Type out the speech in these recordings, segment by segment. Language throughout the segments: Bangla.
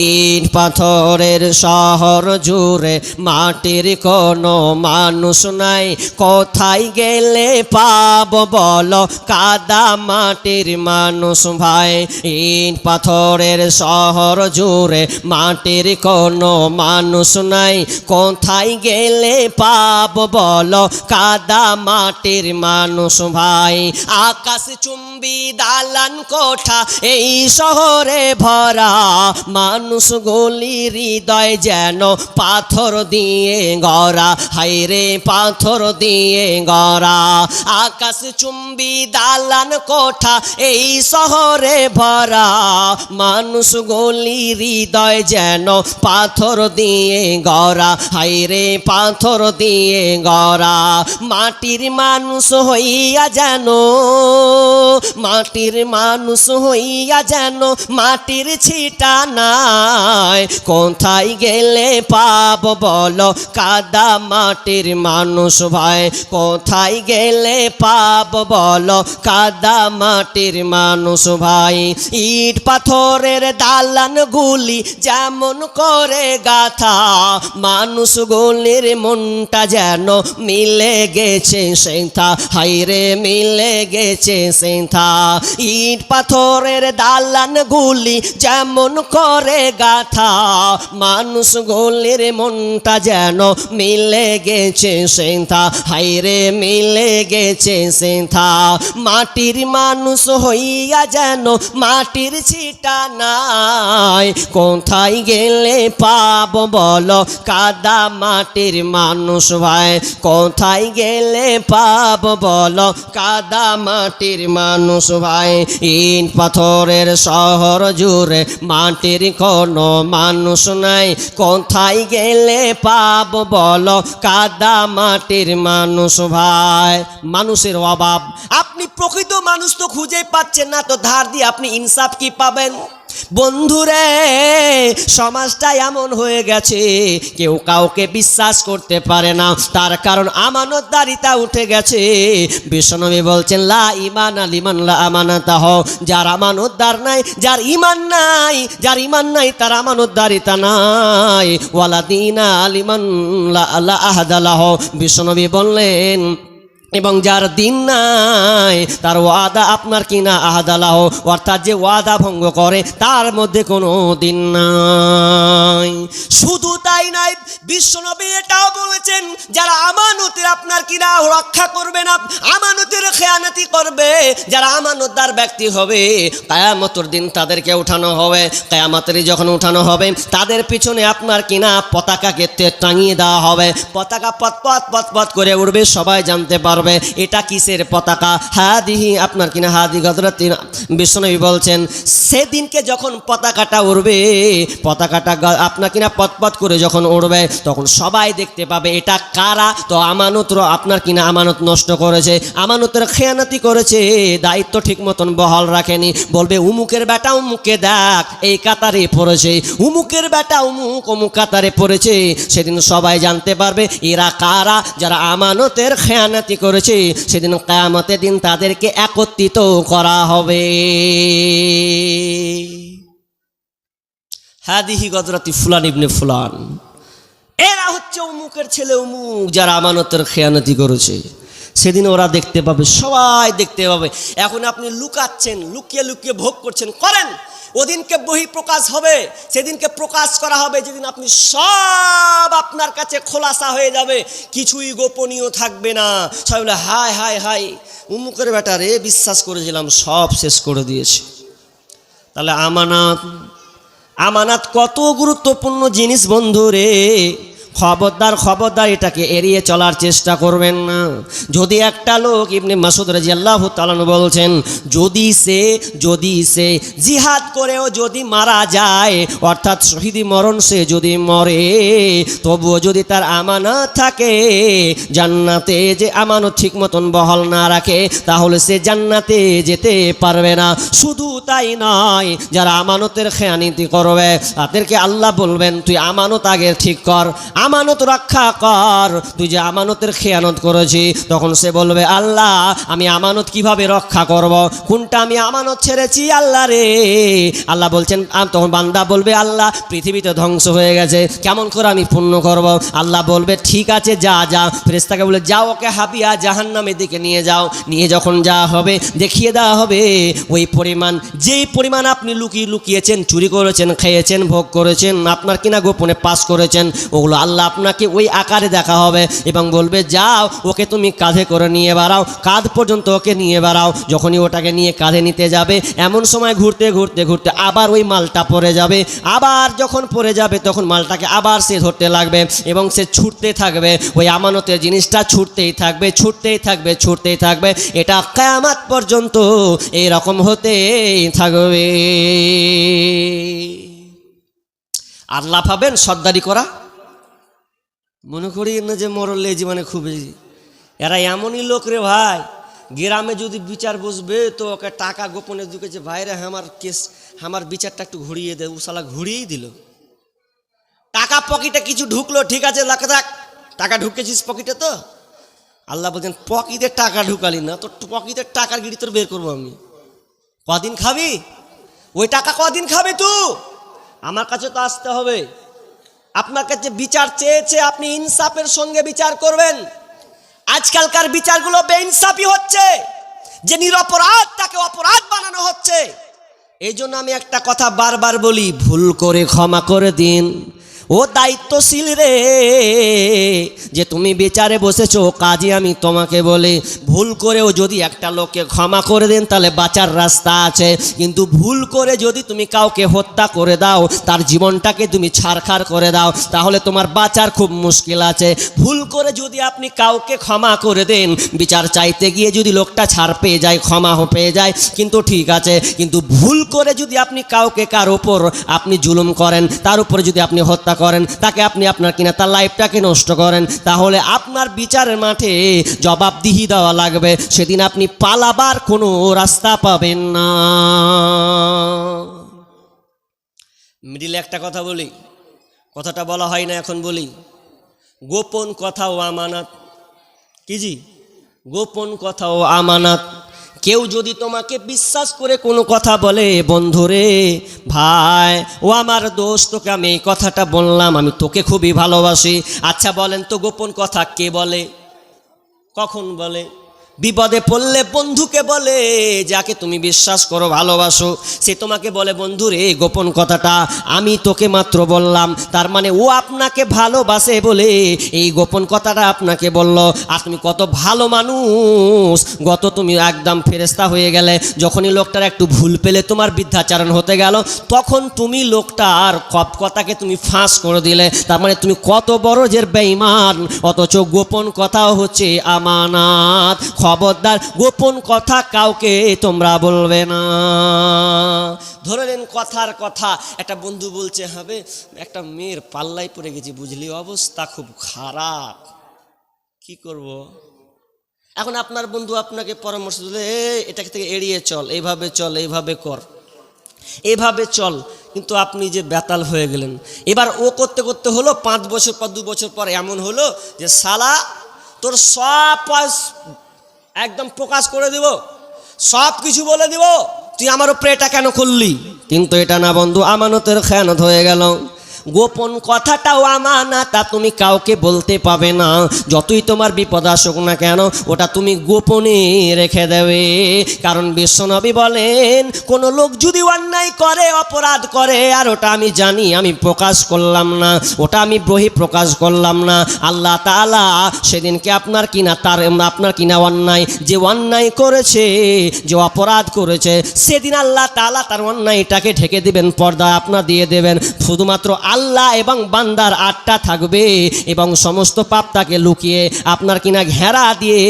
ইট পাথরের শহর জুড়ে মাটির কোনো মানুষ নাই, কোথায় গেলে পাবো বলো কাদা মাটির মানুষ ভাই। ইট পাথরের শহর জুড়ে মাটির কোনো মানুষ নাই, কোথায় গেলে পাবো বলো কাদা মাটির মানুষ ভাই। আকাশ চুম্বি দালান কোঠা এই শহরে ভরা, মানুষ গলি হৃদয় যেন পাথর দিয়ে গড়া, হাইরে পাথর দিয়ে গড়া। আকাশ চুম্বি দালান কোঠা এই শহরে ভরা, মানুষ গলি হৃদয় যেন পাথর দিয়ে গড়া, হাইরে পাথর দিয়ে গড়া। মাটির মানুষ হইয়া যেন, মাটির মানুষ হইয়া যেন মাটির ছিটা নাই, কোথায় গেলে পাবো বলো কাদা মাটির মানুষ ভাই। কোথায় গেলে পাবো বলো কাদা মাটির মানুষ ভাই। ইট পাথরের দালান গুলি যেমন করে গাথা, মানুষ গুলির মনটা যেন মিলে গেছে সেথা, হাইরে মিলে গেছে সেথা। ইট পাথরের দালান গুলি যেমন করে গাথা, মানুষ গুলির মনটা যেন মিলে গেছে সেথা, হাইরে মিলে গেছে সেথা। মাটির মানুষ হইয়া যেন মাটির ছিটা নাই, কোথায় গেলে পাবো বলো কাদা মাটির মানুষ ভাই। কোথায় গেলে পাবো বলো কাদা মাটির মানুষ ভাই। ইট পাথরের শহর জুড়ে মাটির কোনো মানুষ নাই, কোথায় গেলে পাবো বলো কাদা মাটির মানুষ ভাই। মানুষের অভাব, আপনি প্রকৃত মানুষ তো খুঁজে পাচ্ছেন না, তো ধার দিয়ে আপনি ইনসাফ কি পাবেন? বন্ধুরে, সমাজটা এমন হয়ে গেছে কেউ কাউকে বিশ্বাস করতে পারে না, তার কারণ আমানতদারিতা উঠে গেছে। বিশ্বনবী বলছেন লা ঈমান লিমান লা আমানাতাহ, যার আমানতদার নাই, যার ঈমান নাই, যার ঈমান নাই তার আমানতদারিতা নাই। ওয়ালা দীনা লিমান লা আহদা লাহ, বিশ্বনবী বললেন এবং যার দিন নাই তার ওয়াদা আপনার কিনা আহাদালাহ, অর্থাৎ যে ওয়াদা ভঙ্গ করে তার মধ্যে কোনো দিন নাই। শুধু তাই নাই, বিশ্বনবী এটাও বলেছেন যারা আমানতের আপনার কিনা রক্ষা করবে না, আমানতের খেয়ানতি করবে, যারা আমানতদার ব্যক্তি হবে, কিয়ামতের দিন তাদেরকে উঠানো হবে। কিয়ামতের যখন উঠানো হবে তাদের পিছনে আপনার কিনা পতাকাকে টাঙিয়ে দেওয়া হবে, পতাকা পথ পথ পথ পথ করে উঠবে, সবাই জানতে পারবে এটা কিসের পতাকা। হাদিহি আপনার কিনা হাদি গদরাতি, বিশ্বনবী বলছেন সেদিনকে যখন পতাকাটা উড়বে, পতাকাটা আপনার কিনা পথ পথ করে যখন উড়বে তখন সবাই দেখতে পাবে এটা কারা। তো আমানত আপনার কিনা আমানত নষ্ট করেছে, আমানতের খেয়ানতি করেছে, দায়িত্ব ঠিক মতন বহাল রাখেনি, বলবে উমুকের বেটা উমুককে দেখ এই কাতারে পড়েছে, উমুকের বেটা উমুক অমুক কাতারে পড়েছে। সেদিন সবাই জানতে পারবে এরা কারা, যারা আমানতের খেয়ানতি করেছে। সেদিন কিয়ামতের দিন তাদেরকে একত্রিত করা হবে। হাদিহি গদরাতি ফুলান ইবনে ফুলান, এরা হচ্ছে অমুকের ছেলে অমুক, যারা আমানতের খেয়ানতি করেছে। সেদিন ওরা দেখতে পাবে, সবাই দেখতে পাবে। এখন আপনি লুকাচ্ছেন, লুকিয়ে লুকিয়ে ভোগ করছেন, করেন, ওদিনকে বহি প্রকাশ হবে, সেদিনকে প্রকাশ করা হবে যেদিন আপনি সব আপনার কাছে খোলাসা হয়ে যাবে, কিছুই গোপনীয় থাকবে না। সবাই বলে হায় হায় হায় উমুকের ব্যাটারে বিশ্বাস করেছিলাম, সব শেষ করে দিয়েছে। তাহলে আমানত, আমানত কত গুরুত্বপূর্ণ জিনিস বন্ধুরে। খবরদার খবরদার এটাকে এড়িয়ে চলার চেষ্টা করবেন না। যদি একটা লোক, ইবনে মাসউদ রাদিয়াল্লাহু তাআলা বলছেন, যদি সে জিহাদ করেও যদি মারা যায়, অর্থাৎ শহীদি মরণ সে যদি মরে, তবুও যদি তার আমানত থাকে, জান্নাতে যে আমানত ঠিক মতন বহাল না রাখে, তাহলে সে জান্নাতে যেতে পারবে না। শুধু তাই নয়, যারা আমানতের খেয়ানতি করবে তাদেরকে আল্লাহ বলবেন তুই আমানত আগে ঠিক কর, আমানত রক্ষা কর, তুই যে আমানতের খেয়ানত করেছি। তখন সে বলবে আল্লাহ আমি আমানত কিভাবে রক্ষা করব, কোনটা আমি আমানত ছেড়েছি আল্লাহ রে। আল্লাহ বলছেন, তখন বান্দা বলবে আল্লাহ পৃথিবীতে ধ্বংস হয়ে গেছে, কেমন করে আমি পূর্ণ করব। আল্লাহ বলবে ঠিক আছে যা যা। ফেরেশতাকে বলে যাও ওকে হাবিয়া জাহান্নামের দিকে নিয়ে যাও। নিয়ে যখন যাওয়া হবে দেখিয়ে দেওয়া হবে ওই পরিমাণ, যেই পরিমাণ আপনি লুকিয়েছেন, চুরি করেছেন, খেয়েছেন, ভোগ করেছেন, আপনার কিনা গোপনে পাস করেছেন, ওগুলো আল্লাহ আপনাকে ওই আকারে দেখা হবে এবং বলবে যাও ওকে তুমি কাঁধে করে নিয়ে বেড়াও, কাঁধ পর্যন্ত ওকে নিয়ে বেড়াও। যখনই ওটাকে নিয়ে কাঁধে নিতে যাবে এমন সময় ঘুরতে ঘুরতে ঘুরতে আবার ওই মালটা পড়ে যাবে। আবার যখন পড়ে যাবে তখন মালটাকে আবার সে ধরতে লাগবে এবং সে ছুটতে থাকবে। ওই আমানতের জিনিসটা ছুটতেই থাকবে, ছুটতেই থাকবে, ছুটতেই থাকবে। এটা কিয়ামত পর্যন্ত এইরকম হতেই থাকবে। আর লাফাবেন সর্দারি করা, মনে করি না যে মরল এই জীবনে খুবই। এরা এমনই লোক রে ভাই, গ্রামে যদি বিচার বসবে তো ওকে টাকা গোপনে ঢুকেছে, ভাইরে আমার কেস আমার বিচারটা একটু ঘুরিয়ে দে, উসালা ঘুরিয়েই দিল। টাকা পকেটে কিছু ঢুকলো, ঠিক আছে লাখ থাক, টাকা ঢুকেছিস পকেটে তো। আল্লাহ বলছেন পকেটে টাকা ঢুকালি না, তোর পকেটের টাকার গিরি তোর বের করবো আমি। কদিন খাবি ওই টাকা, কদিন খাবি তুই? আমার কাছে তো আসতে হবে। আপনার কাছে বিচার চেয়েছে, আপনি ইনসাফের সঙ্গে বিচার করবেন। আজকালকার বিচারগুলো বেইনসাফি হচ্ছে, যে নিরপরাধ তাকে অপরাধ বানানো হচ্ছে। এই জন্য আমি একটা কথা বারবার বলি, ভুল করে ক্ষমা করে দিন। ও দায়িত্বশীল রে, যে তুমি বিচারে বসেছো, কাজে আমি তোমাকে বলি ভুল করেও যদি একটা লোককে ক্ষমা করে দেন তাহলে বাঁচার রাস্তা আছে। কিন্তু ভুল করে যদি তুমি কাউকে হত্যা করে দাও, তার জীবনটাকে তুমি ছারখার করে দাও, তাহলে তোমার বাঁচার খুব মুশকিল আছে। ভুল করে যদি আপনি কাউকে ক্ষমা করে দেন, বিচার চাইতে গিয়ে যদি লোকটা ছাড় পেয়ে যায়, ক্ষমা পেয়ে যায়, কিন্তু ঠিক আছে। কিন্তু ভুল করে যদি আপনি কাউকে কার ওপর আপনি জুলুম করেন, তার উপরে যদি আপনি হত্যা করেন, তাকে আপনি আপনার কিনা তার লাইফটাকে নষ্ট করেন, তাহলে আপনার বিচারের মাঠে জবাবদিহি দেওয়া লাগবে। সেদিন আপনি পালাবার কোনো রাস্তা পাবেন না। মিডিলে একটা কথা বলি, কথাটা বলা হয় না এখন বলি, গোপন কথা ও আমানত। কি জি? গোপন কথা ও আমানত। কেউ যদি তোমাকে বিশ্বাস করে কোনো কথা বলে, বন্ধুরে ভাই ও আমার দোস্ত, তোকে আমি এই কথাটা বললাম, আমি তোকে খুবই ভালোবাসি। আচ্ছা বলেন তো গোপন কথা কে বলে, কখন বলে? বিপদে পড়লে বন্ধুকে বলে, যাকে তুমি বিশ্বাস করো, ভালোবাসো, সে তোমাকে বলে বন্ধুরে এই গোপন কথাটা আমি তোকে মাত্র বললাম। তার মানে ও আপনাকে ভালোবাসে বলে এই গোপন কথাটা আপনাকে বলল। আর তুমি কত ভালো মানুষ, গত তুমি একদম ফেরেশতা হয়ে গেলে। যখনই লোকটার একটু ভুল পেলে, তোমার বৃদ্ধাচারণ হতে গেল, তখন তুমি লোকটার কথাকে তুমি ফাঁস করে দিলে। তার মানে তুমি কত বড় যে বেঈমান। অথচ গোপন কথাও হচ্ছে আমানত। খবরদার গোপন কথা কাউকে তোমরা বলবে না। ধরে নেন কথার কথা, একটা বন্ধু বলছে হবে একটা মেয়ের পাল্লায় পড়ে গেছি, বুঝলি, অবস্থা খুব খারাপ, কি করব? এখন আপনার বন্ধু আপনাকে পরামর্শ দিলে, এটা থেকে এড়িয়ে চল, এইভাবে চল, এইভাবে কর, এইভাবে চল, কিন্তু আপনি যে বেতাল হয়ে গেলেন। এবার ও করতে করতে হলো 5 বছর পর, 2 বছর পর এমন হলো যে শালা তোর সব একদম প্রকাশ করে দিব, সব কিছু বলে দিব, তুই আমার উপরে এটা কেন করলি? কিন্তু এটা না বন্ধু, আমানতের খেয়ানত হয়ে গেল। গোপন কথাটাও আমানত, তা তুমি কাউকে বলতে পাবে না। যতই তোমার বিপদ আসুক না কেন, ওটা তুমি গোপনে রেখে দেবে। কারণ বিশ্বনবী বলেন, কোনো লোক যদি অন্যায় করে, অপরাধ করে, আর ওটা আমি জানি, আমি প্রকাশ করলাম না, ওটা আমি প্রকাশ করলাম না, আল্লাহ তাআলা সেদিনকে আপনার কিনা অন্যায়, যে অন্যায় করেছে, যে অপরাধ করেছে, সেদিন আল্লাহ তাআলা তার অন্যায়টাকে ঢেকে দিবেন, পর্দা আপনার দিয়ে দেবেন। শুধুমাত্র আল্লাহ এবং বান্দার আটটা থাকবে এবং সমস্ত পাপ তাকে লুকিয়ে আপনার কিনা ঘেরা দিয়ে,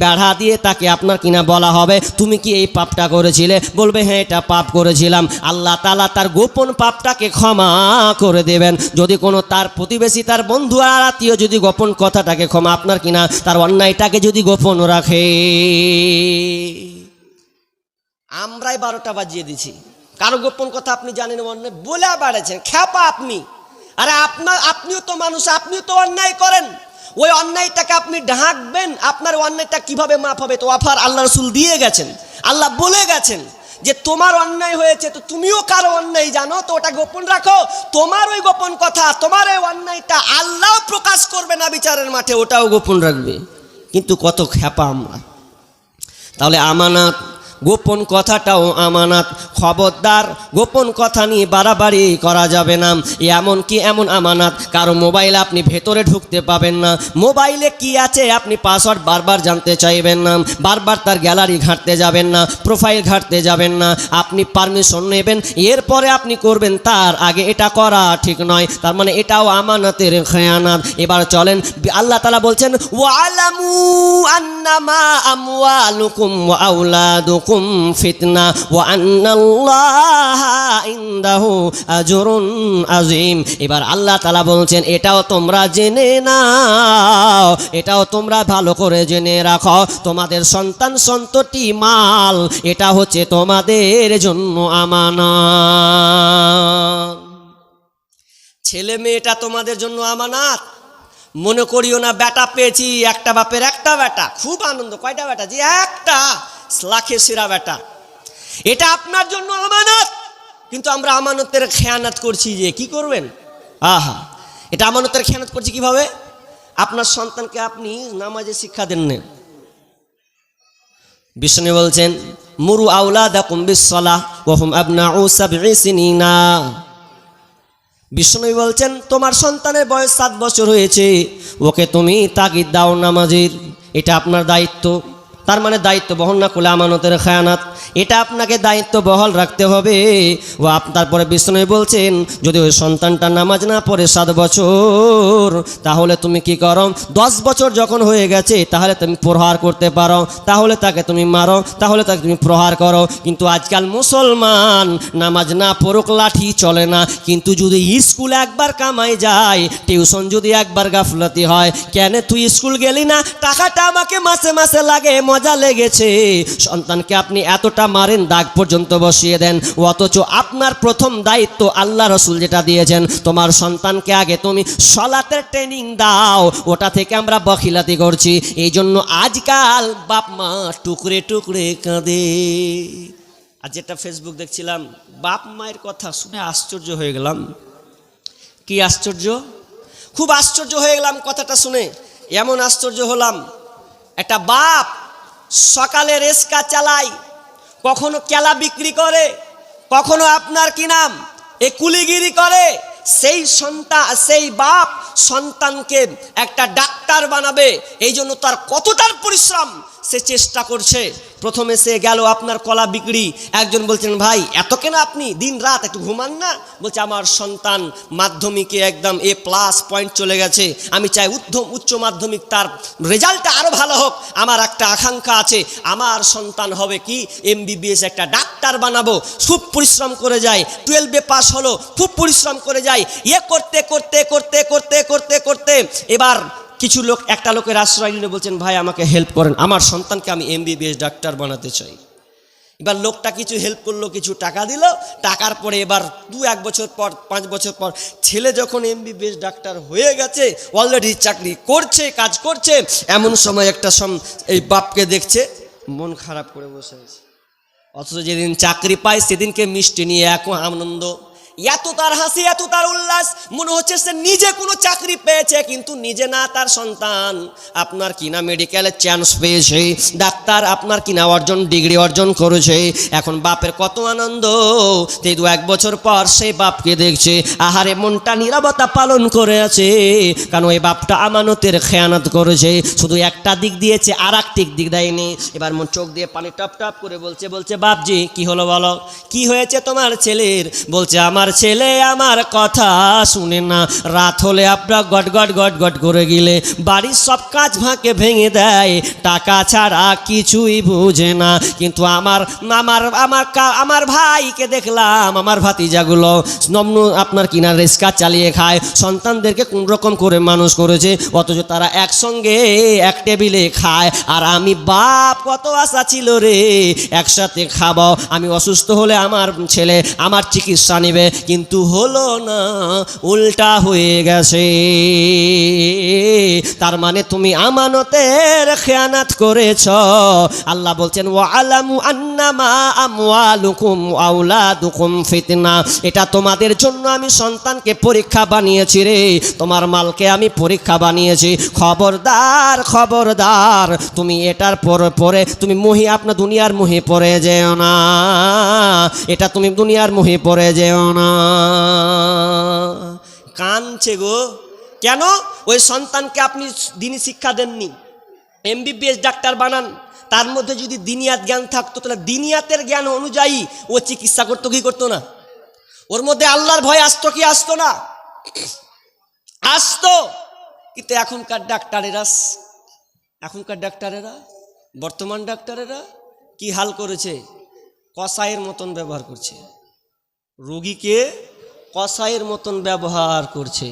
বেড়া দিয়ে তাকে আপনার কিনা বলা হবে, তুমি কি এই পাপটা করেছিলে? বলবে হ্যাঁ এটা পাপ করেছিলাম। আল্লাহ তাআলা তার গোপন পাপটাকে ক্ষমা করে দেবেন। যদি কোনো তার প্রতিবেশী, তার বন্ধু আর আত্মীয় যদি গোপন কথাটাকে ক্ষমা, আপনার কিনা তার অন্যায়টাকে যদি গোপন রাখে। আমরাই 12টা বাজিয়ে দিছি, কারো গোপন কথা আপনি জানেন, অন্যায় বলে বেড়েছেন, খ্যাপা আপনি। আরে আপনিও তো মানুষ, আপনিও তো অন্যায় করেন। ওই অন্যায়টাকে আপনি ঢাকবেন, আপনার অন্যায়টা কিভাবে মাফ হবে? তো অফার আল্লাহ রাসূল দিয়ে গেছেন, আল্লাহ বলে গেছেন যে তোমার অন্যায় হয়েছে, তো তুমিও কারো অন্যায় জানো, তো ওটা গোপন রাখো। তোমার ওই গোপন কথা, তোমার ওই অন্যায়টা আল্লাহ প্রকাশ করবে না বিচারের মাঠে, ওটাও গোপন রাখবে। কিন্তু কত খ্যাপা আমরা। তাহলে আমানত, গোপন কথাটাও আমানত। খবরদার গোপন কথা নিয়ে বাড়াবাড়ি করা যাবে না। এমনকি এমন আমানত, কারো মোবাইলে আপনি ভেতরে ঢুকতে পাবেন না, মোবাইলে কি আছে আপনি পাসওয়ার্ড বারবার জানতে চাইবেন না, বারবার তার গ্যালারি ঘাঁটতে যাবেন না, প্রোফাইল ঘাঁটতে যাবেন না। আপনি পারমিশন নেবেন, এরপরে আপনি করবেন, তার আগে এটা করা ঠিক নয়। তার মানে এটাও আমানতের খেয়ানত। এবার চলেন, আল্লাহ তাআলা বলছেন ওয়ালামু আন্নামা আমওয়ালুকুম ওয়া আওলাদুকুম ফিতনা ওয়া আন্নাল্লাহা ইনদাহু আজরুন আযীম। এবার আল্লাহ তাআলা বলছেন এটাও তোমরা জেনে নাও, এটাও তোমরা ভালো করে জেনে রাখো, তোমাদের সন্তান সন্ততি মাল, এটা হচ্ছে তোমাদের জন্য আমানত। ছেলে মেয়েটা তোমাদের জন্য আমানত। মনে করিও না বেটা পেয়েছি, একটা বাপের একটা বেটা, খুব আনন্দ। কয়টা বেটা? যে একটা, লাখে সেরা বেটা। এটা আপনার জন্য আমানত। কিন্তু আমরা আমানতের খেয়ানত করছি। যে কি করবেন? আহা, এটা আমানতের খেয়ানত করছি কিভাবে? আপনার সন্তানকে আপনি নামাজে শিক্ষা দেন না। বিষ্ণু বলছেন মুরু আওলাদাকুম বিসসালাহ ওয়া হুম আবনাউ সাবঈ সিনিনা। বিষ্ণু বলছেন তোমার সন্তানের বয়স 7 বছর হয়েছে, ওকে তুমি তাগিদ দাও নামাজের। এটা আপনার দায়িত্ব। তার মানে দায়িত্ব বহন না করলে আমানতের খেয়ানত। এটা আপনাকে দায়িত্ব বহাল রাখতে হবে। ও তারপরে বিষ্ণু বলছেন যদি ওই সন্তানটা নামাজ না পড়ে 7 বছর, তাহলে তুমি কি করো? 10 বছর যখন হয়ে গেছে তাহলে তুমি প্রহার করতে পারো, তাহলে তাকে তুমি মারো, তাহলে তাকে তুমি প্রহার করো। কিন্তু আজকাল মুসলমান নামাজ না পড়ুক লাঠি চলে না, কিন্তু যদি স্কুল একবার কামাই যায়, টিউশন যদি একবার গাফলতি হয়, কেন তুই স্কুল গেলি না? টাকাটা আমাকে মাসে মাসে লাগে, মজা লেগেছে। সন্তানকে আপনি এতটা মারেন, দাগ পর্যন্ত বসিয়ে দেন। অথচ আপনার প্রথম দায়িত্ব আল্লাহ রাসূল যেটা দিয়েছেন, তোমার সন্তানকে আগে তুমি সালাতের ট্রেনিং দাও। ওটা থেকে আমরা বখিলাতি করছি। এই জন্য আজকাল বাপ মা টুকরে টুকরে কাঁদে। আর যেটা ফেসবুক দেখছিলাম, বাপ মায়ের কথা শুনে আশ্চর্য হয়ে গেলাম। কি আশ্চর্য? খুব আশ্চর্য হয়ে গেলাম কথাটা শুনে। এমন আশ্চর্য হলাম, একটা বাপ সকালে রেস্কা চালায়, কখনো কেলা বিক্রি করে, কখনো আপনার কি নাম এ কুলিগিরি করে। সেই বাপ সন্তানকে একটা ডাক্তার বানাবে, এই জন্য তার কতটার পরিশ্রম সে চেষ্টা করছে। প্রথমে সে গেল আপনার কলা বিক্রি। একজন বলছেন ভাই এত কেন আপনি দিন রাত একটু ঘুমান না? বলছে আমার সন্তান মাধ্যমিকে একদম A+ পয়েন্ট চলে গেছে, আমি চাই উচ্চ মাধ্যমিক তার রেজাল্টটা আরও ভালো হোক। আমার একটা আকাঙ্ক্ষা আছে, আমার সন্তান হবে কি MBBS একটা ডাক্তার বানাবো। খুব পরিশ্রম করে যায়, 12 পাস হলো, খুব পরিশ্রম করে যায়। করতে করতে করতে করতে করতে করতে এবার কিছু লোক একটা লোকের আশ্রয় নিয়ে বলছেন ভাই আমাকে হেল্প করেন, আমার সন্তানকে আমি MBBS ডাক্তার বানাতে চাই। এবার লোকটা কিছু হেল্প করলো, কিছু টাকা দিল। টাকার পরে এবার 2-1 বছর পর 5 বছর পর ছেলে যখন MBBS ডাক্তার হয়ে গেছে, অলরেডি চাকরি করছে, কাজ করছে, এমন সময় একটা এই বাপকে দেখছে মন খারাপ করে বসে আছে। অথচ যেদিন চাকরি পায় সেদিনকে মিষ্টি নিয়ে এক আনন্দ, এত তার হাসি, এত তার উল্লাস, মনে হচ্ছে সে নিজে কোনো চাকরি পেয়েছে, কিন্তু নিজে না, তার সন্তান আপনার কিনা মেডিকেলে চান্স পেয়েছে, ডাক্তার আপনার কিনা ডিগ্রি অর্জন করেছে। এখন বাপের কত আনন্দ। 2-1 বছর পর সেই বাপকে দেখছে, আহারে মনটা নীরবতা পালন করে আছে, কারণ ওই বাপটা আমানতের খেয়ানত করেছে। শুধু একটা দিক দিয়েছে, আর একটি দিক দেয়নি। এবার মন চোখ দিয়ে পানি টপ টপ করে বলছে বাপজি কি হলো বলো, কি হয়েছে তোমার ছেলের? বলছে আমার ছেলে আমার কথা শুনে না, রাত হলে আপনার গট গট গট গট করে গেলে বাড়ির সব কাজ ভাঁকে ভেঙে দেয়, টাকা ছাড়া কিছুই বুঝে না। কিন্তু আমার ভাইকে দেখলাম, আমার ভাতিজাগুলো আপনার কিনা রিক্সা চালিয়ে খায়, সন্তানদেরকে কোন রকম করে মানুষ করেছে, অথচ তারা একসঙ্গে এক টেবিলে খায়। আর আমি বাপ কত আশা ছিল রে একসাথে খাবো, আমি অসুস্থ হলে আমার ছেলে আমার চিকিৎসা নেবে, কিন্তু হলো না, উল্টা হয়ে গেছে। তার মানে তুমি আমানতের খেয়ানাত করেছ। আল্লাহ বলছেন ওয়া আলামু আন্নামা আমওয়ালুকুম আওলাদুকুম ফিতনা, এটা তোমাদের জন্য আমি সন্তানকে পরীক্ষা বানিয়েছি রে, তোমার মালকে আমি পরীক্ষা বানিয়েছি। খবরদার খবরদার, তুমি এটার পরে তুমি আপনার দুনিয়ার মুহে পড়ে যেও না, এটা তুমি দুনিয়ার মুহে পড়ে যেও না। কানছে গো, কেন? ওই সন্তানকে আপনি দিনী শিক্ষা দেননি, এমবিবিএস ডাক্তার বানান, তার মধ্যে যদি দিনিয়াত জ্ঞান থাকতো তাহলে দিনিয়াতের জ্ঞান অনুযায়ী ও চিকিৎসা করতো কি করতো না? ওর মধ্যে আল্লাহর ভয় আসতো কি আসতো না? আসতো। কিন্তু এখনকার ডাক্তারেরা বর্তমান ডাক্তারেরা কি হাল করেছে? কসাইয়ের মতন ব্যবহার করছে, রোগীকে কসাইয়ের মতন ব্যবহার করছে।